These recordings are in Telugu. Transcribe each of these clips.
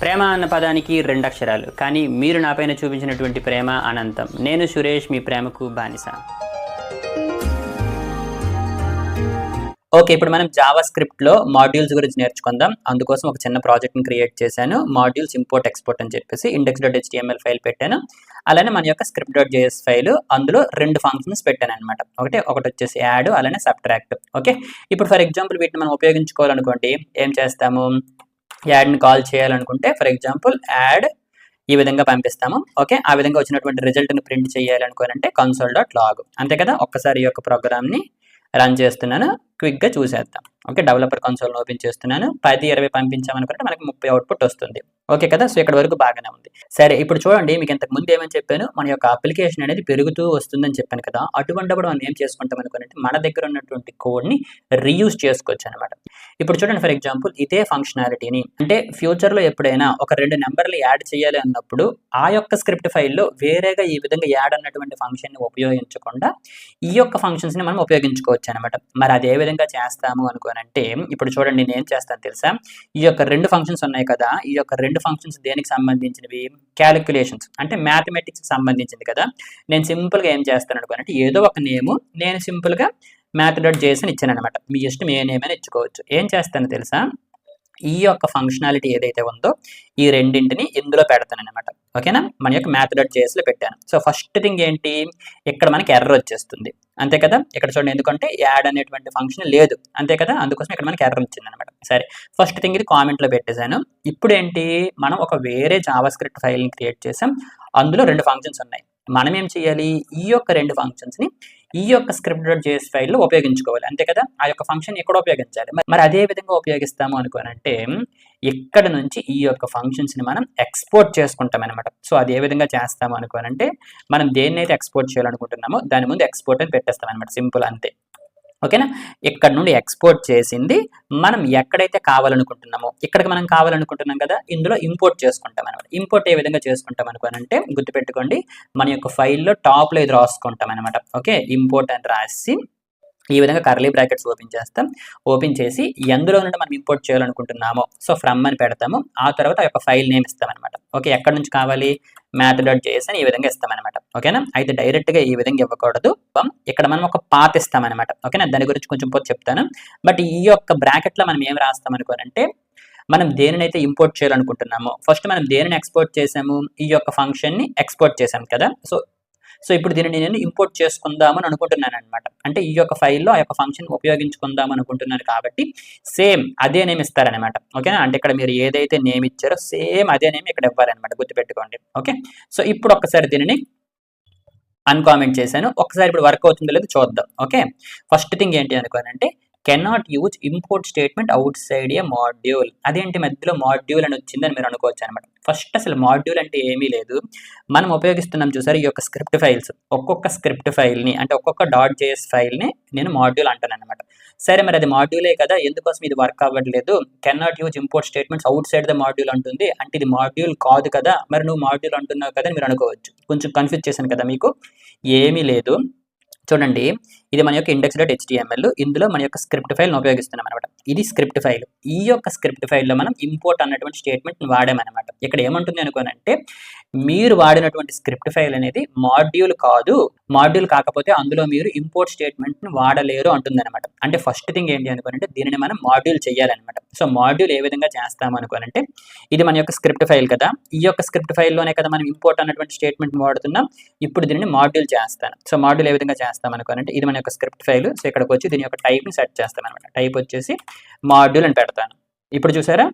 ప్రేమ అన్న పదానికి రెండు అక్షరాలు, కానీ మీరు నాపైన చూపించినటువంటి ప్రేమ అనంతం. నేను సురేష్, మీ ప్రేమకు బానిస. ఓకే, ఇప్పుడు మనం జావా స్క్రిప్ట్లో మాడ్యూల్స్ గురించి నేర్చుకుందాం. అందుకోసం ఒక చిన్న ప్రాజెక్ట్ని క్రియేట్ చేశాను. మాడ్యూల్స్ ఇంపోర్ట్ ఎక్స్పోర్ట్ అని చెప్పేసి index.html ఫైల్ పెట్టాను. అలానే మన యొక్క script.js ఫైల్, అందులో రెండు ఫంక్షన్స్ పెట్టాను అనమాట. ఒకటి వచ్చేసి యాడ్, అలానే సబ్ట్రాక్ట్. ఓకే, ఇప్పుడు ఫర్ ఎగ్జాంపుల్ వీటిని మనం ఉపయోగించుకోవాలనుకోండి, ఏం చేస్తాము? యాడ్ని కాల్ చేయాలనుకుంటే ఫర్ ఎగ్జాంపుల్ యాడ్ ఈ విధంగా పంపిస్తాము. ఓకే, ఆ విధంగా వచ్చినటువంటి రిజల్ట్ని ప్రింట్ చేయాలనుకోనంటే console.log. అంతే కదా. ఒక్కసారి ఈ యొక్క ప్రోగ్రామ్ని రన్ చేస్తున్నాను, క్విక్గా చూసేద్దాం. ఓకే, డెవలపర్ కన్సోల్ని ఓపెన్ చేస్తున్నాను. 10, 20 పంపించామనుకుంటే మనకి 30 అవుట్పుట్ వస్తుంది. ఓకే కదా. సో ఇక్కడ వరకు బాగానే ఉంది. సరే, ఇప్పుడు చూడండి, మీకు ఇంతకు ముందు ఏమని చెప్పాను, మన యొక్క అప్లికేషన్ అనేది పెరుగుతూ వస్తుందని చెప్పాను కదా. అటువంటిప్పుడు మనం ఏం చేసుకుంటాం అనుకోనంటే, మన దగ్గర ఉన్నటువంటి కోడ్ని రీయూజ్ చేసుకోవచ్చు అనమాట. ఇప్పుడు చూడండి, ఫర్ ఎగ్జాంపుల్ ఇదే ఫంక్షనాలిటీని, అంటే ఫ్యూచర్లో ఎప్పుడైనా ఒక 2 నెంబర్లు యాడ్ చేయాలి అన్నప్పుడు ఆ యొక్క స్క్రిప్ట్ ఫైల్లో వేరేగా ఈ విధంగా యాడ్ అన్నటువంటి ఫంక్షన్ని ఉపయోగించకుండా ఈ యొక్క ఫంక్షన్స్ని మనం ఉపయోగించుకోవచ్చు అనమాట. మరి అది ఏ విధంగా చేస్తాము అనుకోనంటే, ఇప్పుడు చూడండి నేను ఏం చేస్తాను తెలుసా? ఈ యొక్క 2 ఫంక్షన్స్ ఉన్నాయి కదా, ఈ యొక్క 2 ఫంక్షన్స్ దేనికి సంబంధించినవి? క్యాలిక్యులేషన్స్, అంటే మ్యాథమెటిక్స్కి సంబంధించింది కదా. నేను సింపుల్గా ఏం చేస్తాను అనుకోనంటే, ఏదో ఒక నేము నేను సింపుల్గా math.js అని ఇచ్చాను అనమాట. మీ ఇష్టం ఏ నేమ్ అని ఇచ్చుకోవచ్చు. ఏం చేస్తాను తెలుసా? ఈ యొక్క ఫంక్షనాలిటీ ఏదైతే ఉందో ఈ రెండింటిని ఇందులో పెడతాను అనమాట. ఓకేనా, మన యొక్క math.jsలో పెట్టాను. సో ఫస్ట్ థింగ్ ఏంటి, ఇక్కడ మనకి ఎర్రర్ వచ్చేస్తుంది. అంతే కదా. ఇక్కడ చూడండి, ఎందుకంటే యాడ్ అనేటువంటి ఫంక్షన్ లేదు, అంతే కదా. అందుకోసం ఇక్కడ మనకి ఎర్రర్ వచ్చింది అనమాట. సరే, ఫస్ట్ థింగ్ ఇది కామెంట్లో పెట్టేశాను. ఇప్పుడు ఏంటి, మనం ఒక వేరే జావా స్క్రిప్ట్ ఫైల్ని క్రియేట్ చేసాం. అందులో 2 ఫంక్షన్స్ ఉన్నాయి. మనం ఏం చేయాలి, ఈ యొక్క 2 ఫంక్షన్స్ని ఈ యొక్క script.js ఫైల్లో ఉపయోగించుకోవాలి. అంతే కదా. ఆ యొక్క ఫంక్షన్ ఇక్కడ ఉపయోగించాలి. మరి అదే విధంగా ఉపయోగిస్తాము అనుకోనంటే, ఇక్కడ నుంచి ఈ యొక్క ఫంక్షన్స్ని మనం ఎక్స్పోర్ట్ చేసుకుంటాం అనమాట. సో అది ఏ విధంగా చేస్తాము అనుకోనంటే, మనం దేన్నైతే ఎక్స్పోర్ట్ చేయాలనుకుంటున్నామో దాని ముందు ఎక్స్పోర్ట్ అని పెట్టేస్తాం అనమాట. సింపుల్, అంతే. ఓకేనా, ఇక్కడ నుండి ఎక్స్పోర్ట్ చేసింది మనం ఎక్కడైతే కావాలనుకుంటున్నామో, ఇక్కడికి మనం కావాలనుకుంటున్నాం కదా, ఇందులో ఇంపోర్ట్ చేసుకుంటాం అనమాట. ఇంపోర్ట్ ఏ విధంగా చేసుకుంటాం అనుకోనంటే, గుర్తుపెట్టుకోండి, మన యొక్క ఫైల్లో టాప్లో ఇది రాసుకుంటాం అనమాట. ఓకే, ఇంపోర్ట్ అని రాసి ఈ విధంగా కర్లీ బ్రాకెట్స్ ఓపెన్ చేస్తాం. ఓపెన్ చేసి ఎందులో నుండి మనం ఇంపోర్ట్ చేయాలనుకుంటున్నామో సో ఫ్రమ్ అని పెడతాము. ఆ తర్వాత ఆ యొక్క ఫైల్ నేమ్ ఇస్తామన్నమాట. ఓకే, ఎక్కడి నుంచి కావాలి? math.js అని ఈ విధంగా ఇస్తామన్నమాట. ఓకేనా, అయితే డైరెక్ట్గా ఈ విధంగా ఇవ్వకూడదు. ఇక్కడ మనం ఒక పాత్ ఇస్తామన్నమాట. ఓకేనా, దాని గురించి కొంచెం పోతే చెప్తాను. బట్ ఈ యొక్క బ్రాకెట్లో మనం ఏం రాస్తాం అనుకోనంటే, మనం దేనినైతే ఇంపోర్ట్ చేయాలనుకుంటున్నామో, ఫస్ట్ మనం దేనిని ఎక్స్పోర్ట్ చేసాము, ఈ యొక్క ఫంక్షన్ని ఎక్స్పోర్ట్ చేసాం కదా. సో ఇప్పుడు దీన్ని నేను ఇంపోర్ట్ చేసుకుందామని అనుకుంటున్నాను అనమాట. అంటే ఈ యొక్క ఫైల్లో ఆ యొక్క ఫంక్షన్ ఉపయోగించుకుందాం అనుకుంటున్నాను కాబట్టి సేమ్ అదే నేమ్ ఇస్తారనమాట. ఓకేనా, అంటే ఇక్కడ మీరు ఏదైతే నేమ్ ఇచ్చారో సేమ్ అదే నేమ్ ఇక్కడ ఇవ్వాలన్నమాట. గుర్తుపెట్టుకోండి. ఓకే, సో ఇప్పుడు ఒక్కసారి దీనిని అన్కామెంట్ చేశాను. ఒకసారి ఇప్పుడు వర్క్ అవుతుందో లేదో చూద్దాం. ఓకే, ఫస్ట్ థింగ్ ఏంటి అనుకోనంటే, cannot use import statement outside a module. అదేంటి మధ్యలో మాడ్యూల్ అని వచ్చిందని మీరు అనుకోవచ్చు అనమాట. ఫస్ట్ అసలు మాడ్యూల్ అంటే ఏమీ లేదు. మనం ఉపయోగిస్తున్నాం చూసారు ఈ యొక్క స్క్రిప్ట్ ఫైల్స్, ఒక్కొక్క స్క్రిప్ట్ ఫైల్ని, అంటే ఒక్కొక్క .js ఫైల్ని నేను మాడ్యూల్ అంటాను అనమాట. సరే, మరి అది మాడ్యూలే కదా, ఎందుకోసం ఇది వర్క్ అవ్వట్లేదు? Cannot use import statements out side the module అంటుంది, అంటే ఇది మాడ్యూల్ కాదు కదా, మరి నువ్వు మాడ్యూల్ అంటున్నావు కదా అని మీరు అనుకోవచ్చు. కొంచెం కన్ఫ్యూజ్ చేశాను కదా మీకు. ఏమీ లేదు, చూడండి, ఇది మన యొక్క index.html, ఇందులో మన యొక్క స్క్రిప్ట్ ఫైల్ని ఉపయోగిస్తున్నాం అనమాట. ఇది స్క్రిప్ట్ ఫైల్. ఈ యొక్క స్క్రిప్ట్ ఫైల్లో మనం ఇంపోర్ట్ అన్నటువంటి స్టేట్మెంట్ని వాడామన్నమాట. ఇక్కడ ఏమంటుంది అనుకోనంటే, మీరు వాడినటువంటి స్క్రిప్ట్ ఫైల్ అనేది మాడ్యూల్ కాదు, మాడ్యూల్ కాకపోతే అందులో మీరు ఇంపోర్ట్ స్టేట్మెంట్ని వాడలేరు అంటుంది అనమాట. అంటే ఫస్ట్ థింగ్ ఏంటి అనుకోనంటే, దీనిని మనం మాడ్యూల్ చేయాలన్నమాట. సో మాడ్యూల్ ఏ విధంగా చేస్తాము అనుకోనంటే, ఇది మన యొక్క స్క్రిప్ట్ ఫైల్ కదా, ఈ యొక్క స్క్రిప్ట్ ఫైల్లోనే కదా మనం ఇంపోర్ట్ అన్నటువంటి స్టేట్మెంట్ని వాడుతున్నాం. ఇప్పుడు దీనిని మాడ్యూల్ చేస్తాను. సో మాడ్యూల్ ఏ విధంగా చేస్తాం అనుకోనంటే, ఇది మన యొక్క స్క్రిప్ట్ ఫైల్. సో ఇక్కడికి వచ్చి దీని యొక్క టైప్ని సెట్ చేస్తాను అనమాట. టైప్ వచ్చేసి మాడ్యూల్ అని పెడతాను. ఇప్పుడు చూసారా,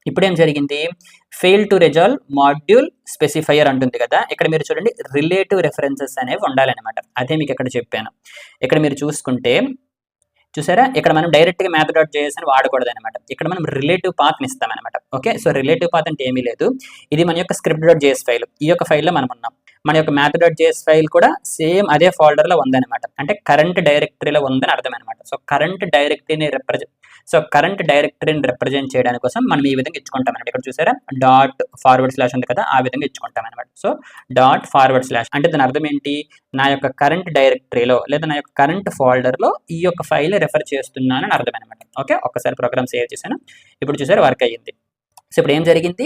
ఇప్పుడు ఏం జరిగింది? Fail to resolve module specifier అంటుంది కదా. ఇక్కడ మీరు చూడండి, రిలేటివ్ రెఫరెన్సెస్ అనేవి ఉండాలన్నమాట. అదే మీకు ఇక్కడ చెప్పాను. ఇక్కడ మీరు చూసుకుంటే చూసారా, ఇక్కడ మనం డైరెక్ట్గా math.js అని వాడకూడదు అనమాట. ఇక్కడ మనం రిలేటివ్ పాత్ని ఇస్తామన్నమాట. ఓకే, సో రిలేటివ్ పాత్ అంటే ఏమీ లేదు, ఇది మన యొక్క script.js ఫైల్. ఈ యొక్క ఫైల్లో మనం ఉన్నాం. మన యొక్క math.js ఫైల్ కూడా సేమ్ అదే ఫోల్డర్లో ఉందన్నమాట. అంటే కరెంట్ డైరెక్టరీలో ఉందని అర్థం అనమాట. సో కరెంట్ డైరెక్టరీని రిప్రజెంట్ చేయడానికి కోసం మనం ఈ విధంగా ఇచ్చుకుంటాం అనమాట. ఇక్కడ చూసారా, .// ఉంది కదా, ఆ విధంగా ఇచ్చుకుంటాం అనమాట. సో .// అంటే దాని అర్థం ఏంటి, నా యొక్క కరెంట్ డైరెక్టరీలో లేదా నా యొక్క కరెంట్ ఫోల్డర్లో ఈ యొక్క ఫైల్ రెఫర్ చేస్తున్నానని అర్థం అనమాట. ఓకే, ఒక్కసారి ప్రోగ్రామ్ సేవ్ చేశాను. ఇప్పుడు చూసారా, వర్క్ అయ్యింది. సో ఇప్పుడు ఏం జరిగింది,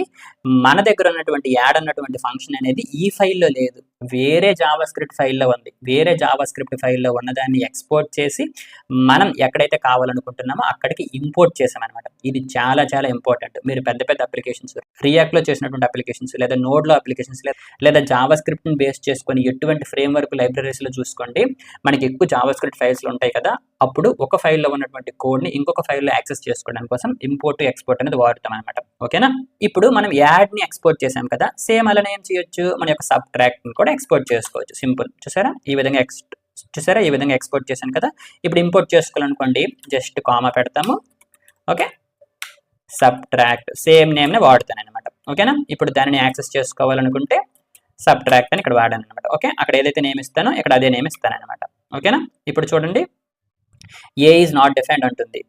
మన దగ్గర ఉన్నటువంటి యాడ్ అన్నటువంటి ఫంక్షన్ అనేది ఈ ఫైల్లో లేదు, వేరే జావా స్క్రిప్ట్ ఫైల్లో ఉంది. వేరే జావా స్క్రిప్ట్ ఫైల్లో ఉన్నదాన్ని ఎక్స్పోర్ట్ చేసి మనం ఎక్కడైతే కావాలనుకుంటున్నామో అక్కడికి ఇంపోర్ట్ చేసామన్నమాట. ఇది చాలా చాలా ఇంపార్టెంట్. మీరు పెద్ద పెద్ద అప్లికేషన్స్, రియాక్ట్లో చేసినటువంటి అప్లికేషన్స్, లేదా నోడ్లో అప్లికేషన్స్, లేదా జావా స్క్రిప్ట్ని బేస్ చేసుకొని ఎటువంటి ఫ్రేమ్వర్క్ లైబ్రరీస్లో చూసుకోండి, మనకి ఎక్కువ జావా స్క్రిప్ట్ ఫైల్స్లో ఉంటాయి కదా, అప్పుడు ఒక ఫైల్లో ఉన్నటువంటి కోడ్ని ఇంకొక ఫైల్లో యాక్సెస్ చేసుకోవడానికి కోసం ఇంపోర్ట్ ఎక్స్పోర్ట్ అనేది వాడతాం అనమాట. ఓకేనా. ఇప్పుడు మనం యాడ్ని ఎక్స్పోర్ట్ చేసాం కదా, సేమ్ అలానే ఏం చేయొచ్చు, మన యొక్క సబ్ట్రాక్ట్ని కూడా ఎక్స్పోర్ట్ చేసుకోవచ్చు. సింపుల్. చూసారా ఈ విధంగా ఈ విధంగా ఎక్స్పోర్ట్ చేశాను కదా. ఇప్పుడు ఇంపోర్ట్ చేసుకోవాలనుకోండి, జస్ట్ కామా పెడతాము. ఓకే, సబ్ట్రాక్ట్ సేమ్ నేమ్ని వాడుతాను అనమాట. ఓకేనా. ఇప్పుడు దానిని యాక్సెస్ చేసుకోవాలనుకుంటే సబ్ట్రాక్ట్ అని ఇక్కడ వాడాను అనమాట. ఓకే, అక్కడ ఏదైతే నేమ్ ఇస్తానో ఇక్కడ అదే నేమ్ ఇస్తాను అనమాట. ఓకేనా. ఇప్పుడు చూడండి, ఏ ఈజ్ నాట్ డిఫైన్డ్ అంటుంది.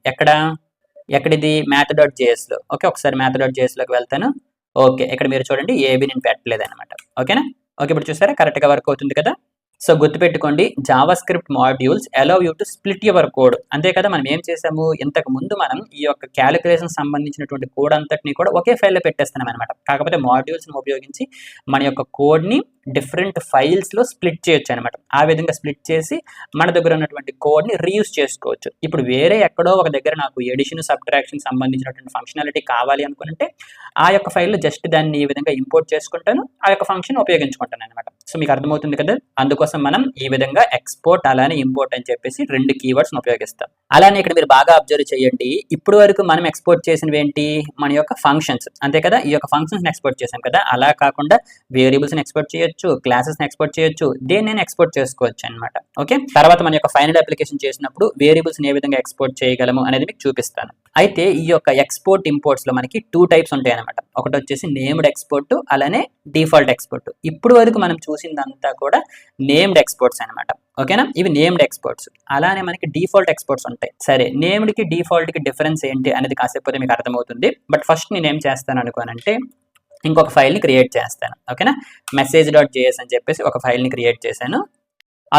ఎక్కడిది, math.jsలో. ఓకే, ఒకసారి math.jsలోకి వెళ్తాను. ఓకే, ఇక్కడ మీరు చూడండి ఏబి నేను పెట్టలేదు అనమాట. ఓకేనా. ఓకే, ఇప్పుడు చూసారా కరెక్ట్గా వర్క్ అవుతుంది కదా. సో గుర్తుపెట్టుకోండి, Java script modules allow you to split your code. అంతే కదా, మనం ఏం చేసాము, ఇంతకు ముందు మనం ఈ యొక్క క్యాలిక్యులేషన్ సంబంధించినటువంటి కోడ్ అంతటిని కూడా ఒకే ఫైల్లో పెట్టేస్తున్నాం అనమాట. కాకపోతే మాడ్యూల్స్ని ఉపయోగించి మన యొక్క కోడ్ని డిఫరెంట్ ఫైల్స్లో స్ప్లిట్ చేయొచ్చు అనమాట. ఆ విధంగా స్ప్లిట్ చేసి మన దగ్గర ఉన్నటువంటి కోడ్ని రీయూజ్ చేసుకోవచ్చు. ఇప్పుడు వేరే ఎక్కడో ఒక దగ్గర నాకు ఎడిషన్ సబ్ట్రాక్షన్ సంబంధించినటువంటి ఫంక్షనాలిటీ కావాలి అనుకుంటే ఆ యొక్క ఫైల్లో జస్ట్ దాన్ని ఈ విధంగా ఇంపోర్ట్ చేసుకుంటాను, ఆ యొక్క ఫంక్షన్ ఉపయోగించుకుంటాను అనమాట. సో మీకు అర్థమవుతుంది కదా. అందుకోసం మనం ఈ విధంగా ఎక్స్పోర్ట్ అలానే ఇంపోర్ట్ అని చెప్పేసి రెండు కీవర్డ్స్ని ఉపయోగిస్తాం. అలానే ఇక్కడ మీరు బాగా అబ్జర్వ్ చేయండి, ఇప్పుడు వరకు మనం ఎక్స్పోర్ట్ చేసినవి ఏంటి, మన యొక్క ఫంక్షన్స్. అంతే కదా, ఈ యొక్క ఫంక్షన్స్ని ఎక్స్పోర్ట్ చేసాం కదా. అలా కాకుండా వేరియబుల్స్ని ఎక్స్పోర్ట్ చేయొచ్చు, క్లాసెస్ని ఎక్స్పోర్ట్ చేయొచ్చు, దేన్ని ఎక్స్పోర్ట్ చేసుకోవచ్చు అనమాట. ఓకే, తర్వాత మన యొక్క ఫైనల్ అప్లికేషన్ చేసినప్పుడు వేరియబుల్స్ని ఏ విధంగా ఎక్స్పోర్ట్ చేయగలము అనేది మీకు చూపిస్తాను. అయితే ఈ యొక్క ఎక్స్పోర్ట్ ఇంపోర్ట్స్లో మనకి 2 టైప్స్ ఉంటాయి అనమాట. ఒకటి వచ్చేసి నేమ్డ్ ఎక్స్పోర్ట్, అలానే డిఫాల్ట్ ఎక్స్పోర్ట్. ఇప్పుడు వరకు మనం చూసిందంతా కూడా నేమ్డ్ ఎక్స్పోర్ట్స్ అనమాట. ఓకేనా, ఇవి నేమ్డ్ ఎక్స్పోర్ట్స్. అలానే మనకి డిఫాల్ట్ ఎక్స్పోర్ట్స్ ఉంటాయి. సరే, నేమ్డ్కి డిఫాల్ట్కి డిఫరెన్స్ ఏంటి అనేది కాసేపు మీకు అర్థమవుతుంది. బట్ ఫస్ట్ నేను ఏం చేస్తాను అనుకోనంటే, ఇంకొక ఫైల్ని క్రియేట్ చేస్తాను. ఓకేనా, message.js అని చెప్పేసి ఒక ఫైల్ని క్రియేట్ చేశాను.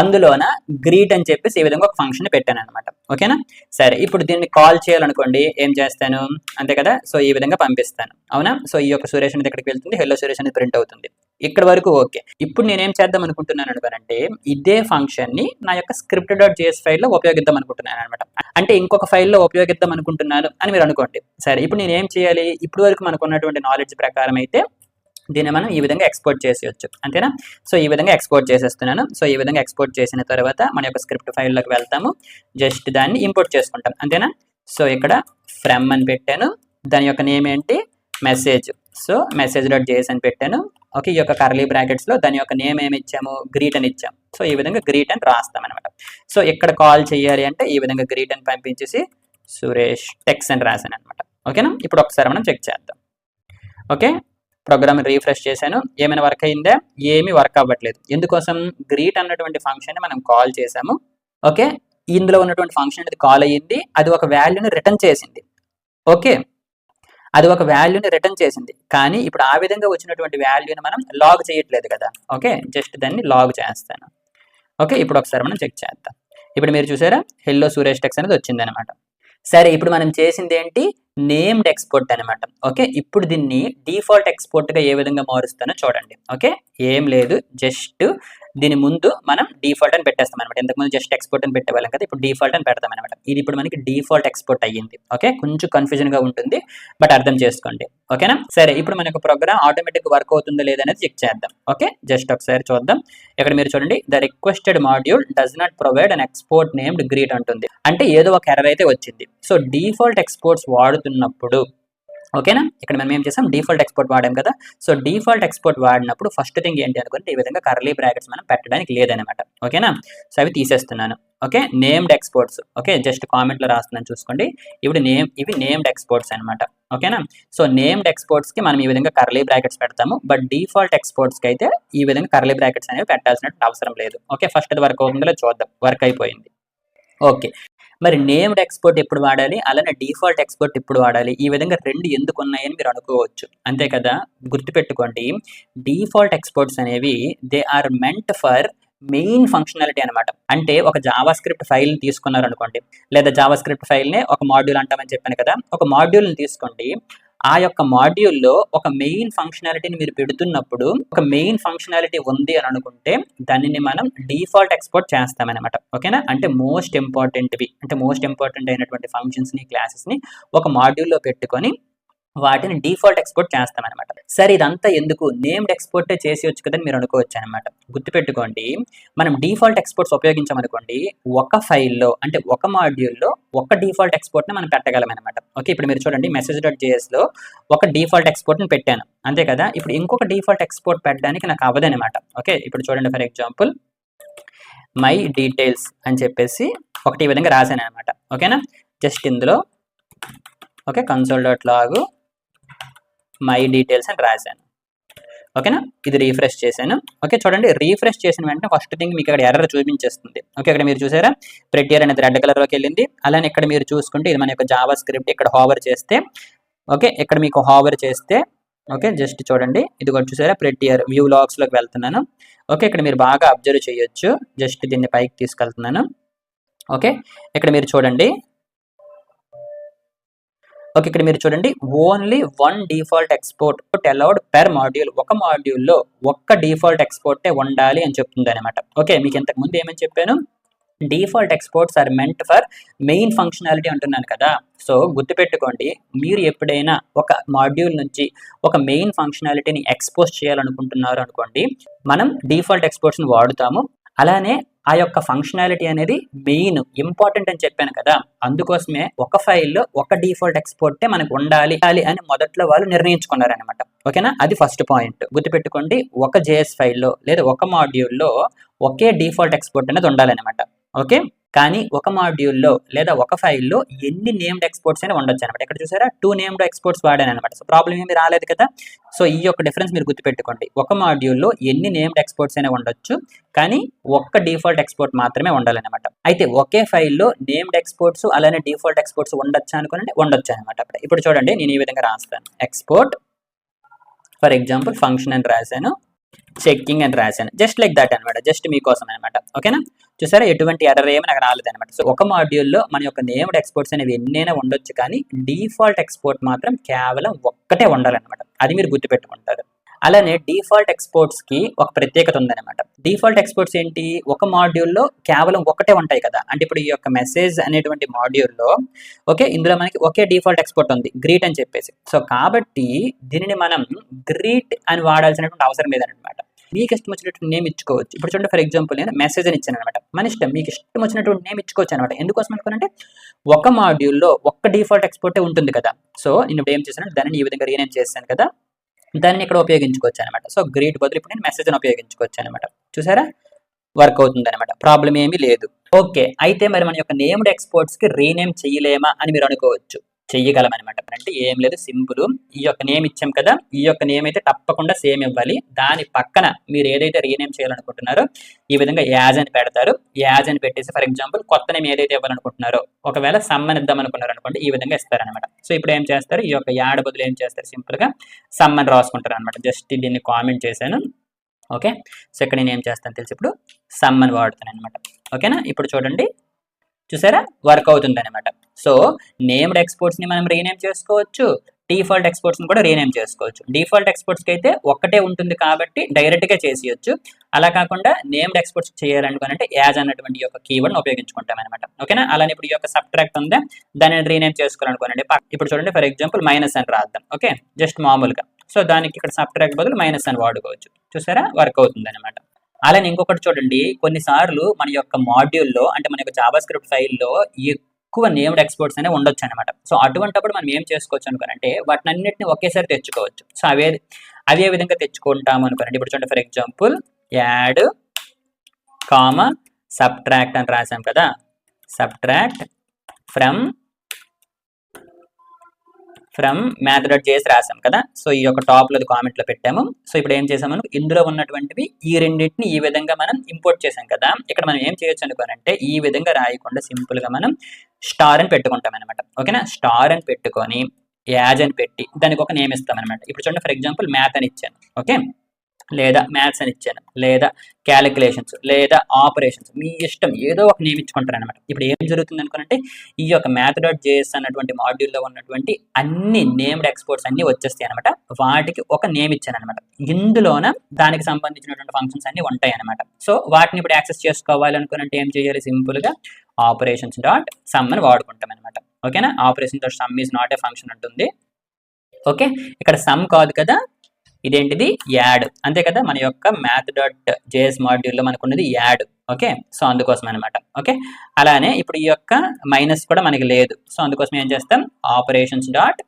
అందులోన గ్రీట్ అని చెప్పేసి ఈ విధంగా ఒక ఫంక్షన్ పెట్టాను అనమాట. ఓకేనా. సరే, ఇప్పుడు దీన్ని కాల్ చేయాలనుకోండి, ఏం చేస్తాను, అంతే కదా. సో ఈ విధంగా పంపిస్తాను, అవునా. సో ఈ యొక్క సురేష్ అనేది ఇక్కడికి వెళ్తుంది, హెల్లో సురేష్ అనేది ప్రింట్ అవుతుంది. ఇక్కడ వరకు ఓకే. ఇప్పుడు నేనేం చేద్దాం అనుకుంటున్నాను అనుకోనంటే, ఇదే ఫంక్షన్ని నా యొక్క script.js ఫైల్లో ఉపయోగిద్దాం అనుకుంటున్నాను అనమాట. అంటే ఇంకొక ఫైల్లో ఉపయోగిద్దాం అనుకుంటున్నాను అని మీరు అనుకోండి. సరే, ఇప్పుడు నేను ఏం చేయాలి, ఇప్పుడు వరకు మనకు ఉన్నటువంటి నాలెడ్జ్ ప్రకారం అయితే దీన్ని మనం ఈ విధంగా ఎక్స్పోర్ట్ చేసేయచ్చు, అంతేనా. సో ఈ విధంగా ఎక్స్పోర్ట్ చేసేస్తున్నాను. సో ఈ విధంగా ఎక్స్పోర్ట్ చేసిన తర్వాత మన యొక్క స్క్రిప్ట్ ఫైల్లోకి వెళ్తాము, జస్ట్ దాన్ని ఇంపోర్ట్ చేసుకుంటాం, అంతేనా. సో ఇక్కడ ఫ్రమ్ అని పెట్టాను, దాని యొక్క నేమ్ ఏంటి, మెసేజ్. సో message.js అని పెట్టాను. ఓకే, ఈ యొక్క కర్లీ బ్రాకెట్స్లో దాని యొక్క నేమ్ ఏమి ఇచ్చాము, గ్రీట్ అని ఇచ్చాము. సో ఈ విధంగా గ్రీట్ అని రాస్తాం అనమాట. సో ఇక్కడ కాల్ చేయాలి అంటే ఈ విధంగా గ్రీట్ అని పంపించేసి సురేష్ టెక్స్ అని రాశాను అనమాట. ఓకేనా. ఇప్పుడు ఒకసారి మనం చెక్ చేద్దాం. ఓకే, ప్రోగ్రామ్ రీఫ్రెష్ చేశాను, ఏమైనా వర్క్ అయిందా, ఏమీ వర్క్ అవ్వట్లేదు. ఎందుకోసం, గ్రీట్ అన్నటువంటి ఫంక్షన్ని మనం కాల్ చేసాము. ఓకే, ఇందులో ఉన్నటువంటి ఫంక్షన్ అనేది కాల్ అయ్యింది, అది ఒక వాల్యూని రిటర్న్ చేసింది. ఓకే, అది ఒక వాల్యూని రిటర్న్ చేసింది, కానీ ఇప్పుడు ఆ విధంగా వచ్చినటువంటి వాల్యూని మనం లాగ్ చేయట్లేదు కదా. ఓకే, జస్ట్ దాన్ని లాగ్ చేస్తాను. ఓకే, ఇప్పుడు ఒకసారి మనం చెక్ చేద్దాం. ఇప్పుడు మీరు చూసారా, హెల్లో సురేష్ టెక్స్ అనేది వచ్చింది అనమాట. సరే, ఇప్పుడు మనం చేసింది ఏంటి, నేమ్డ్ ఎక్స్పోర్ట్ అనమాట. ఓకే, ఇప్పుడు దీన్ని డిఫాల్ట్ ఎక్స్పోర్ట్గా ఏ విధంగా మారుస్తానో చూడండి. ఓకే, ఏం లేదు, జస్ట్ దీని ముందు మనం డిఫాల్ట్ అని పెట్టేస్తాం అనమాట. ఇంతకుముందు జస్ట్ ఎక్స్పోర్ట్ అని పెట్టేవాళ్ళం కదా, ఇప్పుడు డిఫాల్ట్ అని పెడతాం అనమాట. ఇది ఇప్పుడు మనకి డిఫాల్ట్ ఎక్స్పోర్ట్ అయ్యింది. ఓకే, కొంచెం కన్ఫ్యూజన్గా ఉంటుంది, బట్ అర్థం చేసుకోండి. ఓకేనా. సరే, ఇప్పుడు మనకు ప్రోగ్రామ్ ఆటోమేటిక్ వర్క్ అవుతుందో లేదనేది చెక్ చేద్దాం. ఓకే, జస్ట్ ఒకసారి చూద్దాం. ఇక్కడ మీరు చూడండి, the requested module does not provide an export named greet అంటుంది. అంటే ఏదో ఒక ఎర్రర్ అయితే వచ్చింది. సో డిఫాల్ట్ ఎక్స్పోర్ట్స్ వాడుతున్నప్పుడు, ఓకేనా, ఇక్కడ మనం ఏం చేసాం, డిఫాల్ట్ ఎక్స్పోర్ట్ వాడాం కదా. సో డిఫాల్ట్ ఎక్స్పోర్ట్ వాడినప్పుడు ఫస్ట్ థింగ్ ఏంటి అనుకుంటే, ఈ విధంగా కర్లీ బ్రాకెట్స్ మనం పెట్టడానికి లేదనమాట. ఓకేనా. సో అవి తీసేస్తున్నాను. Okay, named exports. Okay, just కామెంట్లో రాస్తున్నాను చూసుకోండి. ఇప్పుడు ఇవి నేమ్డ్ ఎక్స్పోర్ట్స్ అనమాట. ఓకేనా. సో నేమ్డ్ ఎక్స్పోర్ట్స్కి మనం ఈ విధంగా కర్లీ బ్రాకెట్స్ పెడతాము, బట్ డిఫాల్ట్ ఎక్స్పోర్ట్స్కి అయితే ఈ విధంగా కర్లీ బ్రాకెట్స్ అనేవి పెట్టాల్సిన అవసరం లేదు. ఓకే, ఫస్ట్ అది వర్క్ అవుతుందో చూద్దాం. వర్క్ అయిపోయింది. ఓకే, మరి నేమ్డ్ ఎక్స్పోర్ట్ ఎప్పుడు వాడాలి, అలానే డిఫాల్ట్ ఎక్స్పోర్ట్ ఎప్పుడు వాడాలి, ఈ విధంగా రెండు ఎందుకు ఉన్నాయని మీరు అనుకోవచ్చు, అంతే కదా. గుర్తుపెట్టుకోండి, డిఫాల్ట్ ఎక్స్పోర్ట్స్ అనేవి they are meant for main functionality అనమాట. అంటే ఒక జావా స్క్రిప్ట్ ఫైల్ తీసుకున్నారు అనుకోండి, లేదా జావా స్క్రిప్ట్ ఫైల్నే ఒక మాడ్యూల్ అంటామని చెప్పాను కదా, ఒక మాడ్యూల్ని తీసుకోండి. ఆ యొక్క మాడ్యూల్లో ఒక మెయిన్ ఫంక్షనాలిటీని మీరు పెడుతున్నప్పుడు ఒక మెయిన్ ఫంక్షనాలిటీ ఉంది అని అనుకుంటే దానిని మనం డిఫాల్ట్ ఎక్స్పోర్ట్ చేస్తామన్నమాట. ఓకేనా? అంటే మోస్ట్ ఇంపార్టెంట్ అయినటువంటి ఫంక్షన్స్ని క్లాసెస్ని ఒక మాడ్యూల్లో పెట్టుకొని వాటిని డిఫాల్ట్ ఎక్స్పోర్ట్ చేస్తామన్నమాట. సరే ఇదంతా ఎందుకు, నేమ్డ్ ఎక్స్పోర్టే చేసేయచ్చు కదని మీరు అనుకోవచ్చు అనమాట. గుర్తుపెట్టుకోండి, మనం డిఫాల్ట్ ఎక్స్పోర్ట్స్ ఉపయోగించామనుకోండి ఒక ఫైల్లో అంటే ఒక మాడ్యూల్లో ఒక డిఫాల్ట్ ఎక్స్పోర్ట్ని మనం పెట్టగలం అనమాట. ఓకే, ఇప్పుడు మీరు చూడండి message.jsలో ఒక డిఫాల్ట్ ఎక్స్పోర్ట్ని పెట్టాను అంతే కదా. ఇప్పుడు ఇంకొక డిఫాల్ట్ ఎక్స్పోర్ట్ పెట్టడానికి నాకు అవ్వదనమాట. ఓకే, ఇప్పుడు చూడండి ఫర్ ఎగ్జాంపుల్ మై డీటెయిల్స్ అని చెప్పేసి ఒకటి ఈ విధంగా రాశాను అనమాట. ఓకేనా, జస్ట్ ఇందులో ఓకే console.log మై డీటెయిల్స్ అని రాశాను. ఓకేనా, ఇది రీఫ్రెష్ చేశాను. ఓకే చూడండి, రీఫ్రెష్ చేసిన వెంటనే ఫస్ట్ థింగ్ మీకు ఇక్కడ ఎర్రర్ చూపించేస్తుంది. ఓకే, ఇక్కడ మీరు చూసారా ప్రెటియర్ అనేది రెడ్ కలర్లోకి వెళ్ళింది. అలానే ఇక్కడ మీరు చూసుకుంటే ఇది మన యొక్క జావా స్క్రిప్ట్. ఇక్కడ హావర్ చేస్తే ఓకే, ఇక్కడ మీకు హావర్ చేస్తే ఓకే జస్ట్ చూడండి ఇది కూడా చూసారా ప్రెటియర్ వ్యూ లాగ్స్లోకి వెళ్తున్నాను. ఓకే, ఇక్కడ మీరు బాగా అబ్జర్వ్ చేయొచ్చు. జస్ట్ దీన్ని పైకి తీసుకెళ్తున్నాను. ఓకే, ఇక్కడ మీరు చూడండి. ఓకే, ఇక్కడ మీరు చూడండి only one default export allowed per module. ఒక మాడ్యూల్లో ఒక్క డిఫాల్ట్ ఎక్స్పోర్టే ఉండాలి అని చెప్తుంది అనమాట. ఓకే, మీకు ఇంతకు ముందు ఏమని చెప్పాను, default exports are meant for main functionality అంటున్నాను కదా. సో గుర్తుపెట్టుకోండి, మీరు ఎప్పుడైనా ఒక మాడ్యూల్ నుంచి ఒక మెయిన్ ఫంక్షనాలిటీని ఎక్స్పోజ్ చేయాలనుకుంటున్నారు అనుకోండి, మనం డిఫాల్ట్ ఎక్స్పోర్ట్స్ని వాడుతాము. అలానే ఆ యొక్క ఫంక్షనాలిటీ అనేది మెయిన్ ఇంపార్టెంట్ అని చెప్పాను కదా, అందుకోసమే ఒక ఫైల్లో ఒక డిఫాల్ట్ ఎక్స్పోర్టే మనకు ఉండాలి అని మొదట్లో వాళ్ళు నిర్ణయించుకున్నారనమాట. ఓకేనా, అది ఫస్ట్ పాయింట్ గుర్తుపెట్టుకోండి. ఒక జేఎస్ ఫైల్లో లేదా ఒక మాడ్యూల్లో ఒకే డిఫాల్ట్ ఎక్స్పోర్ట్ అనేది ఉండాలన్నమాట. ఓకే, కానీ ఒక మాడ్యూల్లో లేదా ఒక ఫైల్లో ఎన్ని నేమ్డ్ ఎక్స్పోర్ట్స్ అయినా ఉండొచ్చు అనమాట. ఇక్కడ చూసారా 2 నేమ్డ్ ఎక్స్పోర్ట్స్ వాడాను అనమాట. సో ప్రాబ్లం ఏమి రాలేదు కదా. సో ఈ యొక్క డిఫరెన్స్ మీరు గుర్తుపెట్టుకోండి, ఒక మాడ్యూల్లో ఎన్ని నేమ్డ్ ఎక్స్పోర్ట్స్ అయినా ఉండొచ్చు, కానీ ఒక్క డిఫాల్ట్ ఎక్స్పోర్ట్ మాత్రమే ఉండాలన్నమాట. అయితే ఒకే ఫైల్లో నేమ్డ్ ఎక్స్పోర్ట్స్ అలానే డిఫాల్ట్ ఎక్స్పోర్ట్స్ ఉండొచ్చు అనుకోండి, ఉండొచ్చు అనమాట. ఇప్పుడు చూడండి నేను ఈ విధంగా రాస్తాను, ఎక్స్పోర్ట్ ఫర్ ఎగ్జాంపుల్ ఫంక్షన్ అని రాశాను, చెక్కింగ్ అని రాశాను, జస్ట్ లైక్ దట్ అనమాట, జస్ట్ మీకోసం అనమాట. ఓకేనా, చూసారా ఎటువంటి ఎర్రర్ ఏమి నాకు రాలేదు అనమాట. సో ఒక మాడ్యూల్లో మన యొక్క నేమ్డ్ ఎక్స్పోర్ట్స్ అనేవి ఎన్నైనా ఉండొచ్చు, కానీ డిఫాల్ట్ ఎక్స్పోర్ట్ మాత్రం కేవలం ఒక్కటే ఉండాలన్నమాట. అది మీరు గుర్తుపెట్టుకుంటారు. అలానే డిఫాల్ట్ ఎక్స్పోర్ట్స్ కి ఒక ప్రత్యేకత ఉందన్నమాట. డిఫాల్ట్ ఎక్స్పోర్ట్స్ ఏంటి, ఒక మాడ్యూల్లో కేవలం ఒకటే ఉంటాయి కదా. అంటే ఇప్పుడు ఈ యొక్క మెసేజ్ అనేటువంటి మాడ్యూల్లో ఓకే ఇందులో మనకి ఒకే డిఫాల్ట్ ఎక్స్పోర్ట్ ఉంది, గ్రీట్ అని చెప్పేసి. సో కాబట్టి దీనిని మనం గ్రీట్ అని వాడాల్సినటువంటి అవసరం లేదన్నమాట. మీకు ఇష్టం వచ్చినటువంటి నేమ్ ఇచ్చుకోవచ్చు. ఇప్పుడు చూడండి ఫర్ ఎగ్జాంపుల్ నేను మెసేజ్ అని ఇచ్చాను అనమాట. మన ఇష్టం, మీకు ఇష్టం వచ్చినటువంటి నేమ్ ఇచ్చుకోవచ్చు అనమాట. ఎందుకోసం అనుకోనంటే ఒక మాడ్యూల్లో ఒక్క డిఫాల్ట్ ఎక్స్పోర్టే ఉంటుంది కదా. సో నేను ఇప్పుడు ఏం చేశాను, దానిని ఈ విధంగా రీనేమ్ చేశాను కదా, దాన్ని ఇక్కడ ఉపయోగించుకోవచ్చు అనమాట. సో గ్రీట్ బదులు ఇప్పుడు నేను మెసేజ్ అని ఉపయోగించుకోవచ్చు అనమాట. చూసారా వర్క్ అవుతుంది అనమాట, ప్రాబ్లం ఏమీ లేదు. ఓకే, అయితే మరి మన యొక్క నేమ్డ్ ఎక్స్పోర్ట్స్ కి రీనేమ్ చేయలేమా అని మీరు అనుకోవచ్చు. చెయ్యగలం అనమాట. అంటే ఏం లేదు, సింపుల్. ఈ యొక్క నేమ్ ఇచ్చాం కదా, ఈ యొక్క నేమ్ అయితే తప్పకుండా సేమ్ ఇవ్వాలి. దాని పక్కన మీరు ఏదైతే రీనేమ్ చేయాలనుకుంటున్నారో ఈ విధంగా యాజ్ అని పెడతారు. యాజ్ అని పెట్టేసి ఫర్ ఎగ్జాంపుల్ కొత్త నేమ్ ఏదైతే ఇవ్వాలనుకుంటున్నారో, ఒకవేళ సమ్మన్ ఇద్దాం అనుకున్నారు అనుకోండి, ఈ విధంగా ఇస్తారనమాట. సో ఇప్పుడు ఏం చేస్తారు, ఈ యొక్క యాడ్ బదులు ఏం చేస్తారు, సింపుల్ గా సమ్మన్ రాసుకుంటారు అనమాట. జస్ట్ దీన్ని కామెంట్ చేశాను. ఓకే, సో ఇక్కడ నేను ఏం చేస్తాను తెలిసి ఇప్పుడు సమ్మన్ వాడుతాను అనమాట. ఓకేనా, ఇప్పుడు చూడండి చూసారా వర్క్ అవుతుంది అనమాట. సో నేమ్డ్ ఎక్స్పోర్ట్స్ ని మనం రీనేమ్ చేసుకోవచ్చు, డిఫాల్ట్ ఎక్స్పోర్ట్స్ ని కూడా రీనేమ్ చేసుకోవచ్చు. డిఫాల్ట్ ఎక్స్పోర్ట్స్ కి అయితే ఒక్కటే ఉంటుంది కాబట్టి డైరెక్ట్ గా చేసేయచ్చు. అలా కాకుండా నేమ్డ్ ఎక్స్పోర్ట్స్ చేయాలనుకోనంటే యాజ్ అన్నటువంటి యొక్క కీవర్డ్ ఉపయోగించుకుంటాం అనమాట. ఓకేనా, అలానే ఇప్పుడు ఈ యొక్క సబ్ట్రాక్ట్ ఉందా, దాన్ని రీనేమ్ చేసుకోవాలనుకోనండి. ఇప్పుడు చూడండి ఫర్ ఎగ్జాంపుల్ మైనస్ అని రాద్దాం. ఓకే, జస్ట్ మామూలుగా. సో దానికి ఇక్కడ సబ్ట్రాక్ట్ బదులు మైనస్ అని వాడుకోవచ్చు. చూసారా వర్క్ అవుతుంది అనమాట. అలానే ఇంకొకటి చూడండి, కొన్నిసార్లు మన యొక్క మాడ్యూల్లో అంటే మన యొక్క జావా స్క్రిప్ట్ ఫైల్లో ఎక్కువ నేమ్డ్ ఎక్స్పోర్ట్స్ అనేవి ఉండొచ్చు అనమాట. సో అటువంటిప్పుడు మనం ఏం చేసుకోవచ్చు అనుకోనంటే వాటిని అన్నింటినీ ఒకేసారి తెచ్చుకోవచ్చు. సో అవి ఏ విధంగా తెచ్చుకుంటాము అనుకోనండి. ఇప్పుడు చూడండి for example add comma subtract అని రాసాం కదా, సబ్ట్రాక్ట్ ఫ్రమ్ math.js రాసాం కదా. సో ఈ యొక్క టాప్ లో కామెంట్ లో పెట్టాము. సో ఇప్పుడు ఏం చేసాము, ఇందులో ఉన్నటువంటివి ఈ రెండింటిని ఈ విధంగా మనం ఇంపోర్ట్ చేసాం కదా. ఇక్కడ మనం ఏం చేయొచ్చు అనుకోనంటే ఈ విధంగా రాయకుండా సింపుల్ గా మనం స్టార్ అని పెట్టుకుంటాం అనమాట. ఓకేనా, స్టార్ అని పెట్టుకొని యాజ్ అని పెట్టి దానికి ఒక నేమ్ ఇస్తాం అనమాట. ఇప్పుడు చూడండి ఫర్ ఎగ్జాంపుల్ మ్యాథ్ అని ఇచ్చాను. ఓకే, లేదా మ్యాథ్స్ అని ఇచ్చాను, లేదా క్యాలిక్యులేషన్స్, లేదా ఆపరేషన్స్, మీ ఇష్టం ఏదో ఒక నేమ్ ఇచ్చుకుంటారు అనమాట. ఇప్పుడు ఏం జరుగుతుంది అనుకుంటే ఈ యొక్క మ్యాథ్.js అన్నటువంటి మాడ్యూల్లో ఉన్నటువంటి అన్ని నేమ్డ్ ఎక్స్పోర్ట్స్ అన్ని వచ్చేస్తాయి అనమాట. వాటికి ఒక నేమ్ ఇచ్చాను అనమాట. ఇందులోన దానికి సంబంధించినటువంటి ఫంక్షన్స్ అన్ని ఉంటాయి అనమాట. సో వాటిని ఇప్పుడు యాక్సెస్ చేసుకోవాలనుకున్నట్టు ఏం చేయాలి, సింపుల్ గా ఆపరేషన్స్ డాట్ సమ్ అని వాడుకుంటాం అనమాట. ఓకేనా, operation dot some is not a function ఉంటుంది. ఓకే, ఇక్కడ సమ్ కాదు కదా, ఇదేంటిది యాడ్, అంతే కదా. మన యొక్క math.js మాడ్యూల్లో మనకు ఉన్నది యాడ్. ఓకే, సో అందుకోసం అనమాట. ఓకే, అలానే ఇప్పుడు ఈ యొక్క మైనస్ కూడా మనకి లేదు, సో అందుకోసం ఏం చేస్తాం, ఆపరేషన్స్ డాట్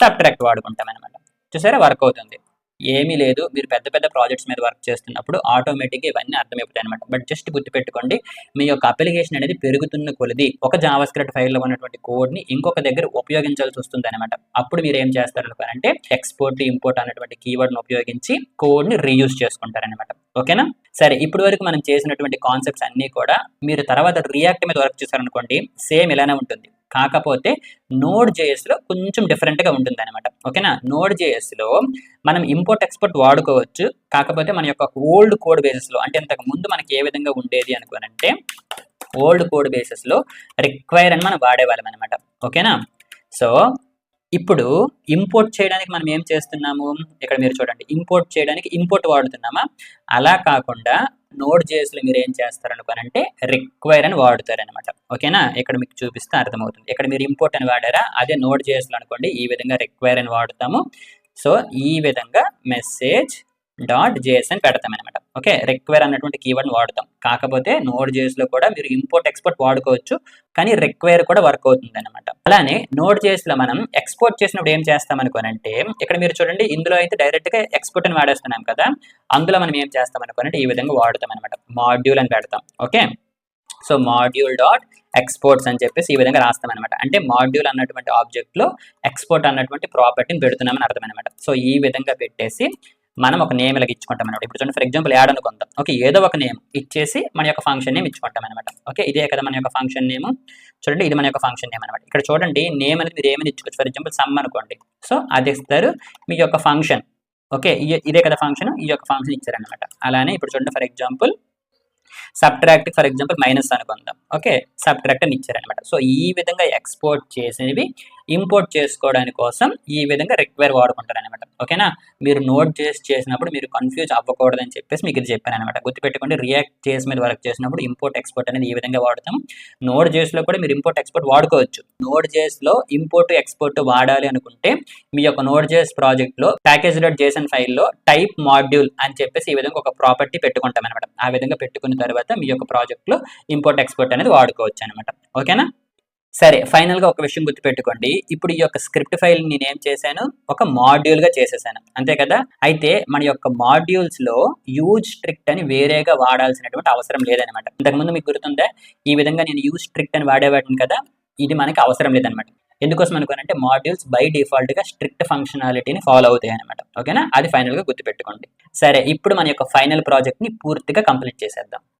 సబ్ట్రాక్ట్ వాడుకుంటాం అనమాట. చూసారా, వర్క్ అవుతుంది. ఏమీ లేదు, మీరు పెద్ద పెద్ద ప్రాజెక్ట్స్ మీద వర్క్ చేస్తున్నప్పుడు ఆటోమేటిక్గా ఇవన్నీ అర్థమైపోతాయి అనమాట. బట్ జస్ట్ గుర్తుపెట్టుకోండి, మీ యొక్క అప్లికేషన్ అనేది పెరుగుతున్న కొలది ఒక జావాస్క్రిప్ట్ ఫైల్లో ఉన్నటువంటి కోడ్ని ఇంకొక దగ్గర ఉపయోగించాల్సి వస్తుంది అనమాట. అప్పుడు మీరు ఏం చేస్తారు అంటే ఎక్స్పోర్ట్ ఇంపోర్ట్ అన్నటువంటి కీవర్డ్ని ఉపయోగించి కోడ్ని రీయూజ్ చేసుకుంటారనమాట. ఓకేనా, సరే. ఇప్పుడు వరకు మనం చేసినటువంటి కాన్సెప్ట్స్ అన్నీ కూడా మీరు తర్వాత రియాక్ట్ మీద వర్క్ చేశారనుకోండి, సేమ్ ఇలానే ఉంటుంది. కాకపోతే Node.js లో కొంచెం డిఫరెంట్గా ఉంటుంది అనమాట. ఓకేనా, Node.js లో మనం ఇంపోర్ట్ ఎక్స్పోర్ట్ వాడుకోవచ్చు. కాకపోతే మన యొక్క ఓల్డ్ కోడ్ బేసిస్లో, అంటే ఇంతకు ముందు మనకి ఏ విధంగా ఉండేది అనుకోనంటే ఓల్డ్ కోడ్ బేసిస్లో రిక్వైర్ అని మనం వాడేవాళ్ళం అనమాట. ఓకేనా, సో ఇప్పుడు ఇంపోర్ట్ చేయడానికి మనం ఏం చేస్తున్నాము, ఇక్కడ మీరు చూడండి, ఇంపోర్ట్ చేయడానికి ఇంపోర్ట్ వాడుతున్నామా, అలా కాకుండా Node.js లో మీరు ఏం చేస్తారనుకోనంటే రిక్వైర్ అని వాడుతారనమాట. ఓకేనా, ఇక్కడ మీకు చూపిస్తే అర్థమవుతుంది. ఇక్కడ మీరు ఇంపోర్ట్ అని వాడారా, అదే Node.js లో అనుకోండి ఈ విధంగా రిక్వైర్ అని వాడుతాము. సో ఈ విధంగా మెసేజ్ .js అని పెడతాం అనమాట. ఓకే, రిక్వైర్ అన్నటువంటి కీవర్డ్ని వాడతాం. కాకపోతే Node.js లో కూడా మీరు ఇంపోర్ట్ ఎక్స్పోర్ట్ వాడుకోవచ్చు, కానీ రిక్వైర్ కూడా వర్క్ అవుతుంది అనమాట. అలానే Node.js లో మనం ఎక్స్పోర్ట్ చేసినప్పుడు ఏం చేస్తాం అనుకోనంటే, ఇక్కడ మీరు చూడండి, ఇందులో అయితే డైరెక్ట్ గా ఎక్స్పోర్ట్ అని వాడేస్తున్నాం కదా, అందులో మనం ఏం చేస్తాం అనుకోనంటే ఈ విధంగా వాడుతాం అనమాట. మాడ్యూల్ అని పెడతాం. Okay, so module dot exports అని చెప్పేసి ఈ విధంగా రాస్తాం అనమాట. అంటే మాడ్యూల్ అన్నటువంటి ఆబ్జెక్ట్ లో ఎక్స్పోర్ట్ అన్నటువంటి ప్రాపర్టీని పెడుతున్నామని అర్థం అనమాట. సో ఈ విధంగా పెట్టేసి మనం ఒక నేమ్ ఇలాగ ఇచ్చుకుంటాం అనమాట. ఇప్పుడు చూడండి, ఫర్ ఎగ్జాంపుల్ యాడ్ అనుకుందాం. ఓకే, ఏదో ఒక నేమ్ ఇచ్చేసి మన యొక్క ఫంక్షన్ నేమ్ ఇచ్చుకుంటాం అనమాట. ఓకే, ఇదే కదా మన యొక్క ఫంక్షన్ నేమ్. చూడండి, ఇది మన యొక్క ఫంక్షన్ నేమ్ అనమాట. ఇక్కడ చూడండి, నేమ్ అనేది మీరు ఏమైనా ఇచ్చుకోవచ్చు. ఫర్ ఎగ్జాంపుల్ సమ్ అనుకోండి, సో అది ఇస్తారు మీ యొక్క ఫంక్షన్. ఓకే, ఇదే కదా ఫంక్షన్, ఈ యొక్క ఫంక్షన్ ఇచ్చారనమాట. అలానే ఇప్పుడు చూడండి, for example subtract, for example minus అనుకుందాం. ఓకే, సబ్ట్రాక్ట్ అని ఇచ్చారనమాట. సో ఈ విధంగా ఎక్స్పోర్ట్ చేసినవి ఇంపోర్ట్ చేసుకోవడానికి కోసం ఈ విధంగా రిక్వైర్ వాడుకుంటారు అనమాట. ఓకేనా, మీరు Node.js చేసినప్పుడు మీరు కన్ఫ్యూజ్ అవ్వకూడదని చెప్పేసి మీకు ఇది చెప్పాను అనమాట. గుర్తుపెట్టుకోండి, రియాక్ట్ చేసి మీద వర్క్ చేసినప్పుడు ఇంపోర్ట్ ఎక్స్పోర్ట్ అనేది ఈ విధంగా వాడతాం. Node.js లో కూడా మీరు ఇంపోర్ట్ ఎక్స్పోర్ట్ వాడుకోవచ్చు. Node.js లో ఇంపోర్ట్ ఎక్స్పోర్ట్ వాడాలి అనుకుంటే మీ యొక్క Node.js ప్రాజెక్ట్ లో package.json ఫైల్లో టైప్ మాడ్యూల్ అని చెప్పేసి ఈ విధంగా ఒక ప్రాపర్టీ పెట్టుకుంటాం అనమాట. ఆ విధంగా పెట్టుకున్న తర్వాత మీ యొక్క ప్రాజెక్ట్ లో ఇంపోర్ట్ ఎక్స్పోర్ట్ అనేది వాడుకోవచ్చు అనమాట. ఓకేనా, సరే. ఫైనల్ గా ఒక విషయం గుర్తుపెట్టుకోండి, ఇప్పుడు ఈ యొక్క స్క్రిప్ట్ ఫైల్ నేను ఏం చేశాను, ఒక మాడ్యూల్ గా చేసేసాను, అంతే కదా. అయితే మన యొక్క మాడ్యూల్స్ లో యూజ్ స్ట్రిక్ట్ అని వేరేగా వాడాల్సినటువంటి అవసరం లేదనమాట. ఇంతకుముందు మీకు గుర్తుందా, ఈ విధంగా నేను యూజ్ స్ట్రిక్ట్ అని వాడేవాడిని కదా, ఇది మనకి అవసరం లేదనమాట. ఎందుకోసం అనుకోనంటే మాడ్యూల్స్ బై డిఫాల్ట్ గా స్ట్రిక్ట్ ఫంక్షనాలిటీని ఫాలో అవుతాయి అనమాట. ఓకేనా, అది ఫైనల్ గా గుర్తుపెట్టుకోండి. సరే, ఇప్పుడు మన యొక్క ఫైనల్ ప్రాజెక్ట్ ని పూర్తిగా కంప్లీట్ చేసేద్దాం.